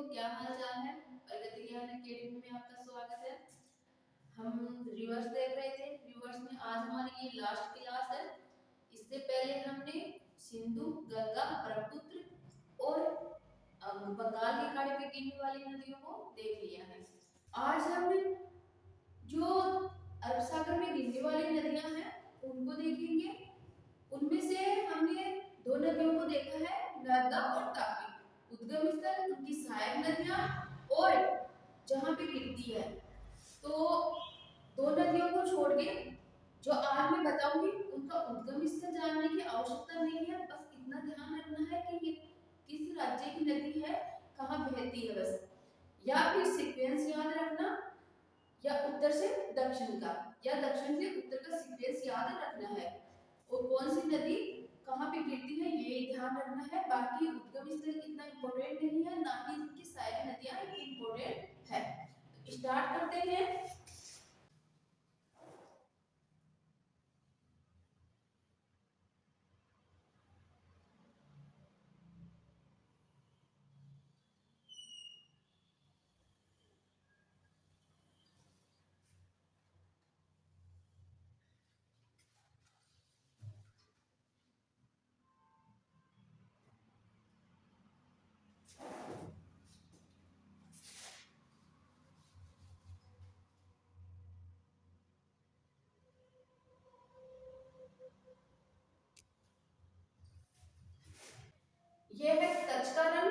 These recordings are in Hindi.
क्या हाल चाल है। प्रगति ज्ञान अकेडमी में आपका स्वागत है। हम रिवर्स देख रहे थे। रिवर्स में आज हमारी ये लास्ट क्लास है। इससे पहले हमने सिंधु, गंगा, ब्रह्मपुत्र और बंगाल की खाड़ी में गिरने वाली नदियों को देख लिया है। आज हम जो अरब सागर में गिरने वाली नदियां हैं उनको देखेंगे। उनमें से हमने दो नदियों को देखा है, नर्मदा और तापी। उद्गम स्थल, उनकी सहायक नदियां और जहां पे गिरती है। तो दो नदियों को छोड़ के जो आज मैं बताऊंगी उनका उद्गम स्थल जानने की आवश्यकता नहीं है। बस इतना ध्यान रखना है कि ये किस राज्य की नदी है, कहाँ बहती है बस। या फिर सीक्वेंस याद रखना, या उत्तर से दक्षिण का या दक्षिण से उत्तर का सीक्वेंस याद रखना है। और कौन सी नदी कहाँ पे गिरती है ये ध्यान रखना है। बाकी उद्गम स्थल इतना इम्पोर्टेंट नहीं है, ना ही इनकी सहायक नदियां इम्पोर्टेंट है। तो स्टार्ट करते हैं। यह है कच्छ का रण,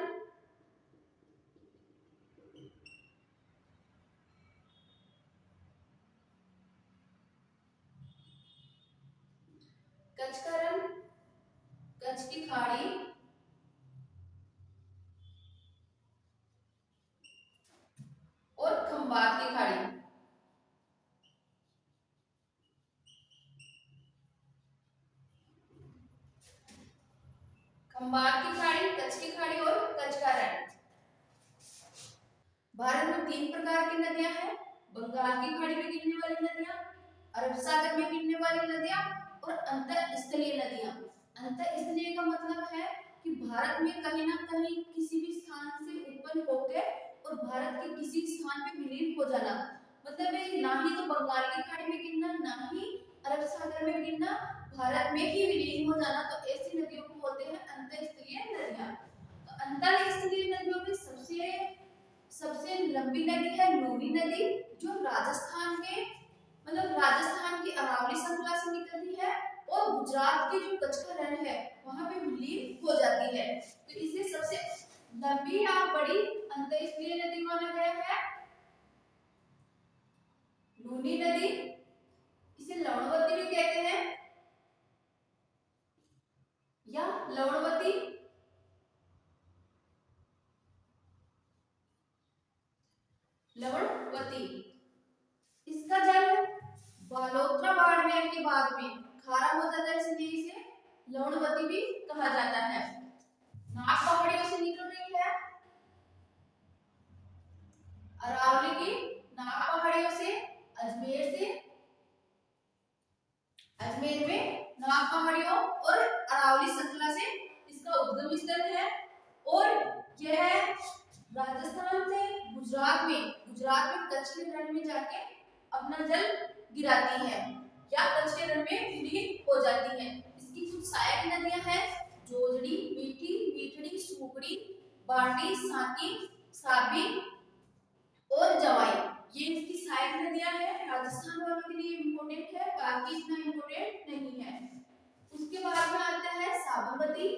कच्छ का रण, कच्छ की खाड़ी और खंबात की खाड़ी। खंबात की खाड़ी, कच्छ की खाड़ी और कच्छ का रण। भारत में तीन प्रकार की नदियां हैं। बंगाल की खाड़ी में गिरने वाली नदियां, अरब सागर में गिरने वाली नदियां और अंतःस्थलीय नदियां। अंतःस्थलीय का मतलब है कि भारत में कहीं ना कहीं किसी भी स्थान से उत्पन्न होकर और भारत के किसी स्थान पे विलीन हो जाना। मतलब ना ही तो बंगाल की खाड़ी में गिरना, ना ही अरब सागर में गिरना, भारत में ही विलीन हो जाना। तो ऐसी नदियों को बोलते हैं अंतःस्थलीय नदियां। तो अंतःस्थलीय नदियों में सबसे लंबी नदी है नूनी नदी, जो राजस्थान के मतलब राजस्थान की अरावली श्रृंखला से निकलती है और गुजरात के जो कच्छ का रण है वहां पे विलीन हो जाती है। तो इसे सबसे लंबी या बड़ी अंतःस्थलीय नदी माना गया है नूनी नदी। इसे लवणवती भी कहते हैं या लवणवती, लवणवती। इसका जल बालोतरा बाड़मेर के बाद में खारा हो जाता है, इसलिए इसे लवणवती भी कहा जाता है। नाग पहाड़ियों से निकल रही है अरावली की नाग पहाड़ियों से, अजमेर में नाग पहाड़ियों और अरावली श्रृंखला से इसका उद्गम स्थल है। और यह राजस्थान से गुजरात में कच्छ के रण में जाके अपना जल गिराती है या कच्छ के रण में विलीन हो जाती है। इसकी कुछ सहायक नदियां हैं जोजड़ी, मीठी, मीठड़ी, सूगड़ी, बाटी, साकी, साबी और जवाई। ये इसकी सहायक नदियां हैं। राजस्थान वालों के लिए इम्पोर्टेंट है, बाकी इतना इम्पोर्टेंट नहीं है। उसके बाद में आता है साबरमती।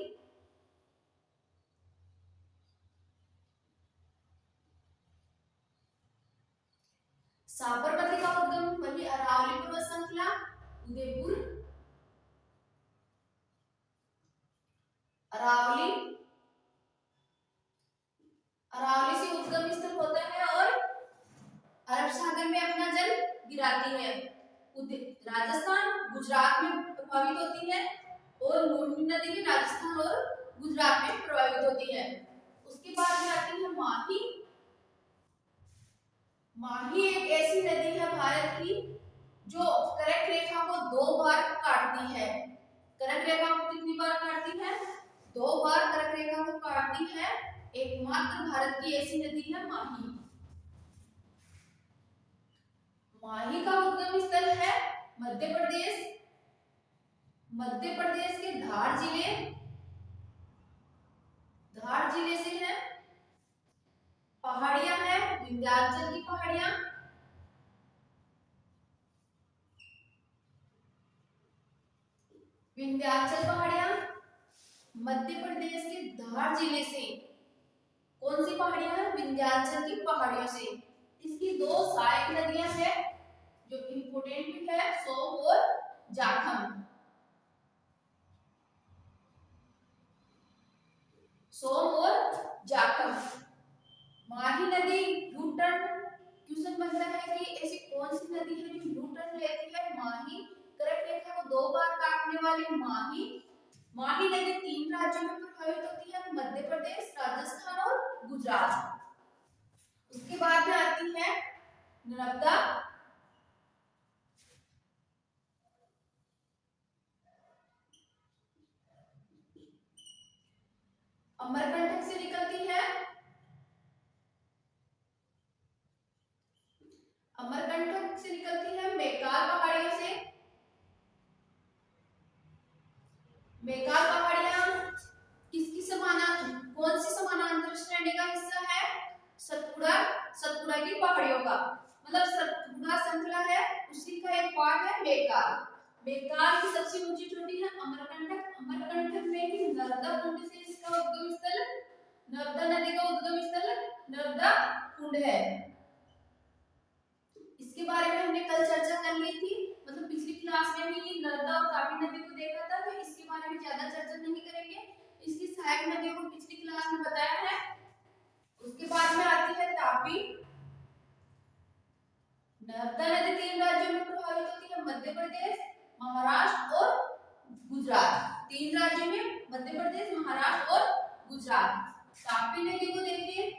साबरमती का उद्गम वही अरावली पर्वत श्रृंखला, उदयपुर, अरावली से उद्गम स्थल होता है और अरब सागर में अपना जल गिराती है। राजस्थान गुजरात में प्रभावित होती है और नूनी नदी भी राजस्थान और गुजरात में प्रभावित होती है। उसके बाद में आती है माही। माही एक ऐसी नदी है भारत की जो कर्क रेखा को 2 बार काटती है। कर्क रेखा को कितनी बार काटती है? 2 बार कर्क रेखा को काटती है एकमात्र भारत की ऐसी नदी है माही। माही का उद्गम स्थल है मध्य प्रदेश। मध्य प्रदेश के धार जिले से है। पहाड़ियां हैं विंध्याचल की पहाड़ियां। विंध्याचल पहाड़ियां मध्य प्रदेश के धार जिले से। कौन सी पहाड़ियां हैं? विंध्याचल की पहाड़ियों से। इसकी दो सहायक नदियां हैं जो इंपोर्टेंट भी है, सोम और जाखम। सोम और जाखम। माही नदी यू टर्न क्वेश्चन बनता है कि ऐसी कौन सी नदी है जो यू टर्न लेती है? माही। कर्क रेखा को दो बार काटने वाली माही। माही नदी 3 राज्यों में प्रभावित होती है, मध्य प्रदेश, राजस्थान और गुजरात। उसके बाद में आती है नर्मदा। अमरकंटक से निकलती है। अमरकंटक से निकलती है मेकाल पहाड़ियों से। मेकाल पहाड़ियां किसकी कौन सी समानांतर श्रेणी का हिस्सा है? सतपुड़ा की पहाड़ियों का, मतलब सतपुड़ा श्रृंखला है उसी का एक पार्ट है मेकाल। मेकाल की सबसे ऊंची चोटी है अमरकंटक। अमरकंटक में ही नर्मदा कुंड से इसका उद्गम स्थल, नर्मदा नदी का उद्गम स्थल नर्मदा कुंड है। इसके बारे में हमने कल चर्चा कर ली थी, मतलब पिछली क्लास में भी नर्मदा और तापी नदी को देखा था, तो इसके बारे में ज्यादा चर्चा नहीं करेंगे। इसकी सहायक नदियों को पिछली क्लास में बताया है। उसके बाद में आती है तापी। नर्मदा नदी 3 राज्यों में प्रभावित होती है, मध्य प्रदेश, महाराष्ट्र और गुजरात। 3 राज्यों में मध्य प्रदेश, महाराष्ट्र और गुजरात। तापी नदी को देखिए।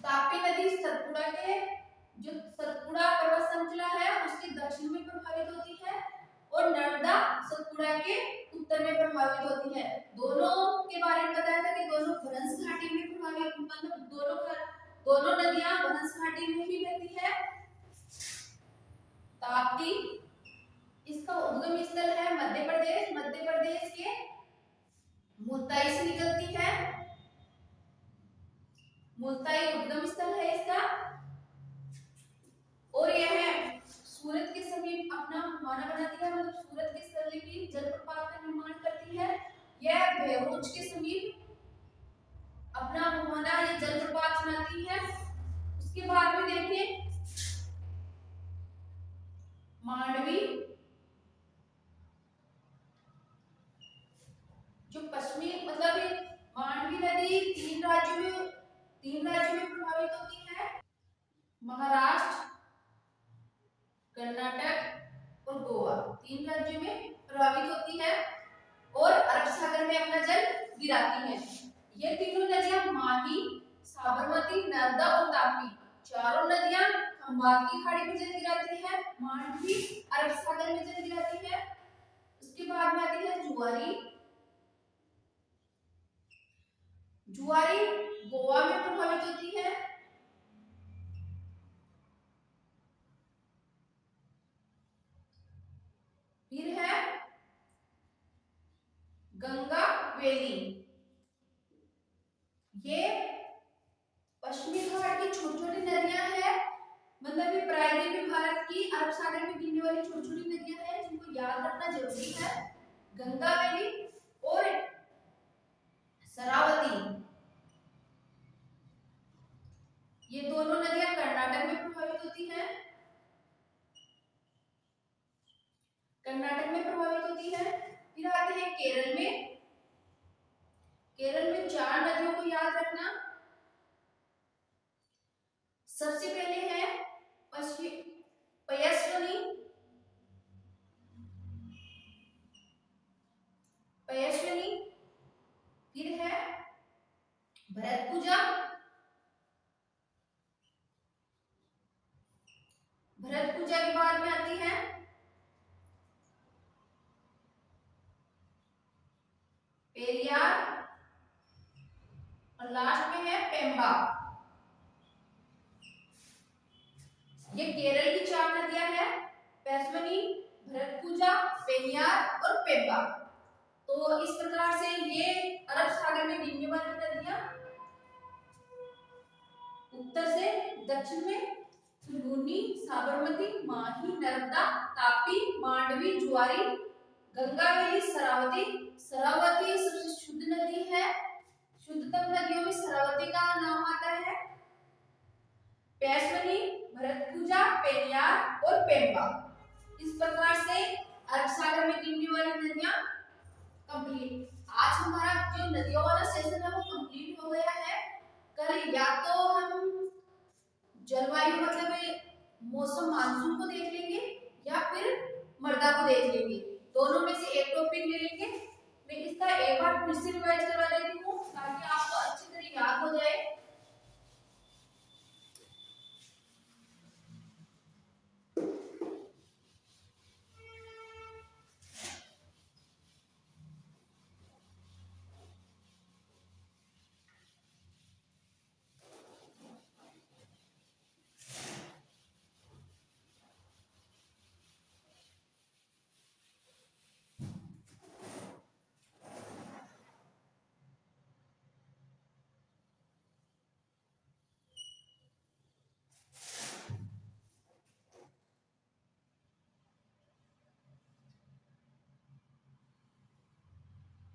तापी नदी सतपुड़ा के जो सतपुड़ा पर्वत श्रृंखला है उसके दक्षिण में प्रभावित होती है और नर्मदा सतपुड़ा के उत्तर में प्रभावित होती है। दोनों के बारे में बताया था कि दोनों भ्रंश घाटी में प्रभावित, मतलब दोनों नदियां भ्रंश घाटी में ही बहती है। ताप्ती इसका उद्गम स्थल है मध्य प्रदेश। मध्य प्रदेश के मुल्ताई से निकलती है। मुल्ताई उद्गम स्थल है इसका, और यह सूरत के समीप अपना मुहाना बनाती है, मतलब सूरत के समीप जलप्रपात का निर्माण करती है। यह बहरोच के समीप अपना मुहाना या जलप्रपात बनाती है। उसके बाद में देखिए मांडवी, जो पश्चिमी, मतलब मांडवी नदी 3 राज्यों में प्रभावित होती है, महाराष्ट्र, कर्नाटक और गोवा। 3 राज्यों में प्रभावित होती है और अरब सागर में अपना जल गिराती है। ये तीनों नदियां माही, साबरमती, नर्मदा और तापी, चारों नदियां खंबात की खाड़ी में जल गिराती है। मांडवी अरब सागर में जल गिराती है। उसके बाद में आती है जुआरी। जुआरी गोवा में प्रभावित होती है। फिर है गंगा वैली। ये पश्चिमी घाट की छोटी छोटी नदियां हैं, मतलब ये प्रायद्वीप में भारत की अरब सागर में गिरने वाली छोटी छोटी नदियां हैं जिनको याद रखना जरूरी है। गंगा वैली और शरावती, ये दोनों नदियां कर्नाटक में प्रभावित होती हैं। कर्नाटक में प्रभावित होती है। फिर आते हैं केरल में। केरल में 4 नदियों को याद रखना। सबसे पहले है पयस्विनी, फिर है भरतपुजा, भरतपुजा के बाद में आती है पेरियार, और लास्ट में है पेम्बा। ये केरल की 4 नदियां हैं, पैस्वनी, भरतपुजा, पेरियार और पेब्बा। तो इस प्रकार से ये अरब सागर में गिरने वाली नदियां उत्तर से दक्षिण में लूनी, साबरमती, माही, नर्मदा, तापी, मांडवी, ज्वारी, गंगावेली, शरावती। शरावती सबसे शुद्ध नदी है, शुद्धतम नदियों में शरावती का नाम आता है। पैस्वनी, भरतपुजा, पेरियार और पेम्बा। इस प्रकार से अरब सागर में गिरने वाली नदियां कंप्लीट। आज हमारा जो नदियों वाला सेशन है वो कंप्लीट हो गया है। कल या तो हम जलवायु मतलब मौसम मानसून को देख लेंगे या फिर मृदा को देख लेंगे, दोनों में से एक टॉपिक ले लेंगे। मैं इसका एक बार फिर से रिवाइज करवा देती हूँ ताकि आपको अच्छी तरह याद हो जाए।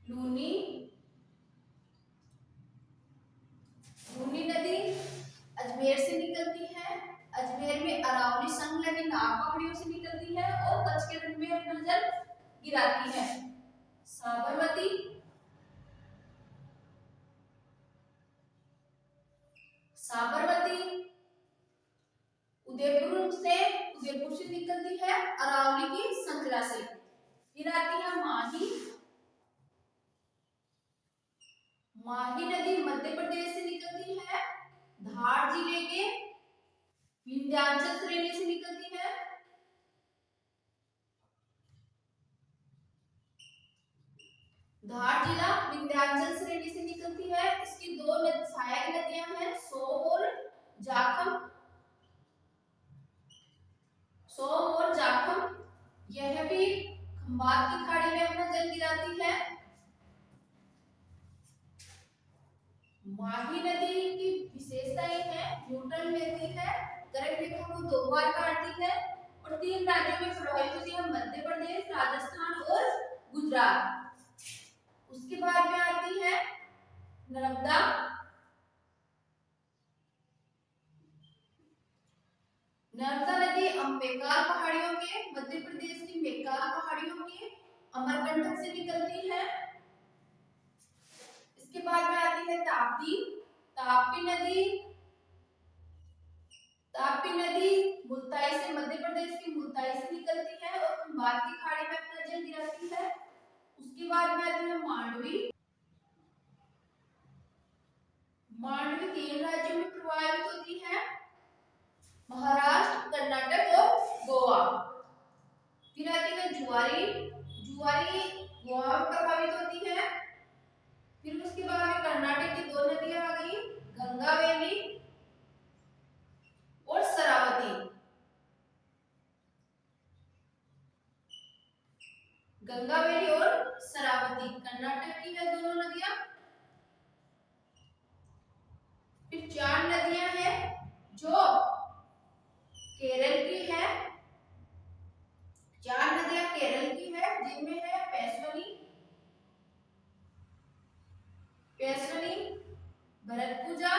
लूनी, लूनी नदी अजमेर से निकलती है। अजमेर में अरावली संग लगी नाग पहाड़ियों से निकलती है और कच्छ के रण में अपना जल गिराती है। साबरमती, साबरमती उदयपुर से निकलती है अरावली की श्रृंखला से। फिर आती है माही, माही नदी मध्य प्रदेश से निकलती है, धार जिले के विंध्याचल श्रेणी से निकलती है। धार जिला विंध्याचल श्रेणी से निकलती है। इसकी दो सहायक नदियां हैं, सोम और जाखम। सोम और जाखम यह भी खंबात की खाड़ी में अपना जल गिराती है। माही नदी की विशेषताएं हैं, न्यूट्रल नदी है, कर्क रेखा को 2 बार काटती है और 3 राज्यों में प्रवाहित होती है, मध्य प्रदेश, राजस्थान और गुजरात। उसके बाद में आती है नर्मदा। नर्मदा नदी मेकाल पहाड़ियों के, मध्य प्रदेश की मेकाल पहाड़ियों के अमरकंटक से निकलती है। इसके बाद में आती है ताप्ती। ताप्ती नदी, ताप्ती नदी मुल्ताई से, मध्य प्रदेश की मुल्ताई से निकलती है और खंबात की खाड़ी में अपना जल गिराती है। उसके बाद में आती है मांडवी। मांडवी 3 राज्यों में प्रवाहित होती है, महाराष्ट्र, कर्नाटक और गोवा। फिर आती है जुआरी। जुआरी गोवा में प्रभावित होती है। फिर उसके बाद में कर्नाटक की 2 नदियां आ गई, गंगावेली और शरावती। गंगावेली और शरावती कर्नाटक की है दोनों नदियां। फिर 4 नदियां हैं जो केरल की है। 4 नदियां केरल की है जिनमें है पैस्वनी, पैस्वनी, भरतपुजा,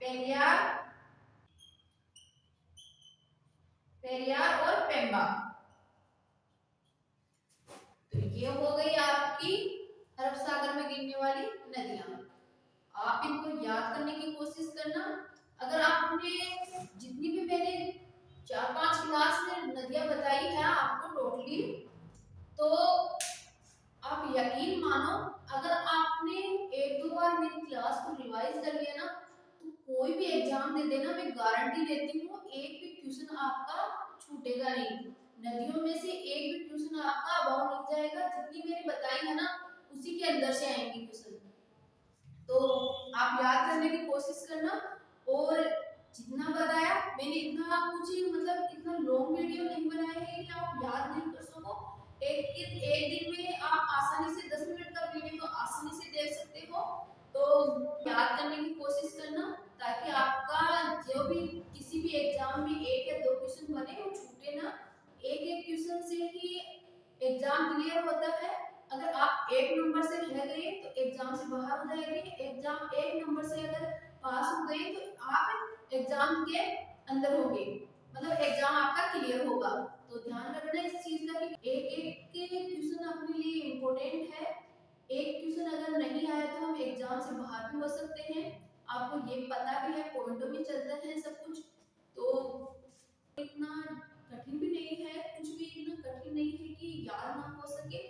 पेरियार, पेरियार और पेम्बा। तो ये हो गई आपकी अरब सागर में गिरने वाली नदियां। आप इनको याद करने की कोशिश करना। अगर आपने जितनी भी मैंने 4-5 क्लास में नदियां बताई है आपको टोटली, तो आप यकीन मानो अगर आपने 1-2 बार मेरी क्लास को रिवाइज कर लिया ना तो कोई भी एग्जाम दे देना, मैं गारंटी देती हूँ एक भी क्वेश्चन आपका छूटेगा नहीं। नदियों में से एक भी क्वेश्चन आपका अबाउट लिख जाएगा, जितनी मैंने बताई है ना उसी के अंदर से आएंगे क्वेश्चन। तो आप याद करने की कोशिश करना, और जितना बताया मैंने इतना कुछ मतलब इतना लॉन्ग वीडियो नहीं बनाया है कि आप याद नहीं कर सको। एक दिन में आप आसानी से 10 मिनट का वीडियो तो आसानी से देख सकते हो। तो याद करने की कोशिश करना, ताकि आपका जो भी किसी भी एग्जाम में एक या दो क्वेश्चन बने वो छूटे ना। एक एक क्वेश्चन से ही एग्जाम क्लियर होता है। अगर आप एक नंबर से रह गए तो एग्जाम से बाहर हो जाएंगे, एग्जाम एक नंबर से अगर पास हो गए तो आप एग्जाम के अंदर होंगे, मतलब एग्जाम आपका क्लियर होगा। तो ध्यान रखना इस चीज का कि एक एक क्वेश्चन अपने लिए इम्पोर्टेंट है। एक क्वेश्चन अगर नहीं आया तो हम एग्जाम से बाहर भी हो सकते हैं। आपको ये पता भी है, पॉइंटों में चलता है सब कुछ। तो इतना कठिन भी नहीं है, कुछ भी इतना कठिन नहीं है कि याद ना हो सके।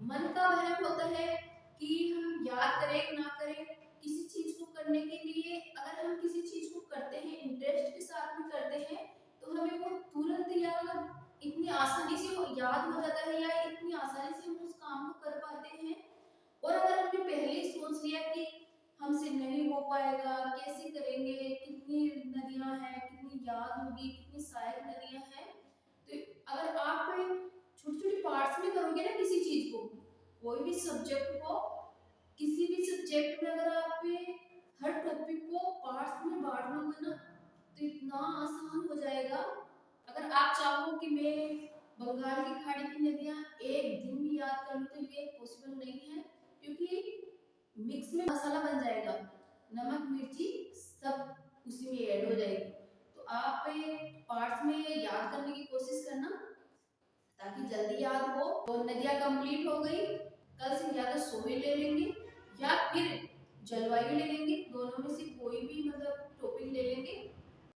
मन का वहम होता है कि हम याद करें ना करें। किसी चीज को करने के लिए अगर हम किसी चीज को करते हैं, इंटरेस्ट के साथ में करते हैं, तो हमें वो तुरंत या इतनी आसानी से याद हो जाता है, या इतनी आसानी से हम उस काम को कर पाते हैं। और अगर हमने पहले ही सोच लिया कि हमसे नहीं हो पाएगा, कैसे करेंगे, कितनी नदियां हैं, कितनी याद होगी, कितनी सहायक नदियां हैं, तो अगर आप छोटे छोटे पार्ट्स में करोगे ना किसी चीज को, कोई भी सब्जेक्ट को, किसी भी सब्जेक्ट में अगर आप हर टॉपिक को पार्ट्स में बांट लोगे ना तो इतना आसान हो जाएगा। अगर आप चाहो कि मैं बंगाल की खाड़ी की नदियां एक दिन में याद कर लूं तो ये पॉसिबल नहीं है, क्योंकि मिक्स में मसाला बन जाएगा, नमक मिर्ची सब उसी में ऐड हो जाएगी। तो आप पार्ट्स में याद करने की कोशिश करना ताकि जल्दी याद हो। और नदियां कंप्लीट हो गई। कल से या तो सोहेल ले लेंगे या फिर जलवायु ले लेंगे, दोनों में से कोई भी मतलब टॉपिक ले लेंगे।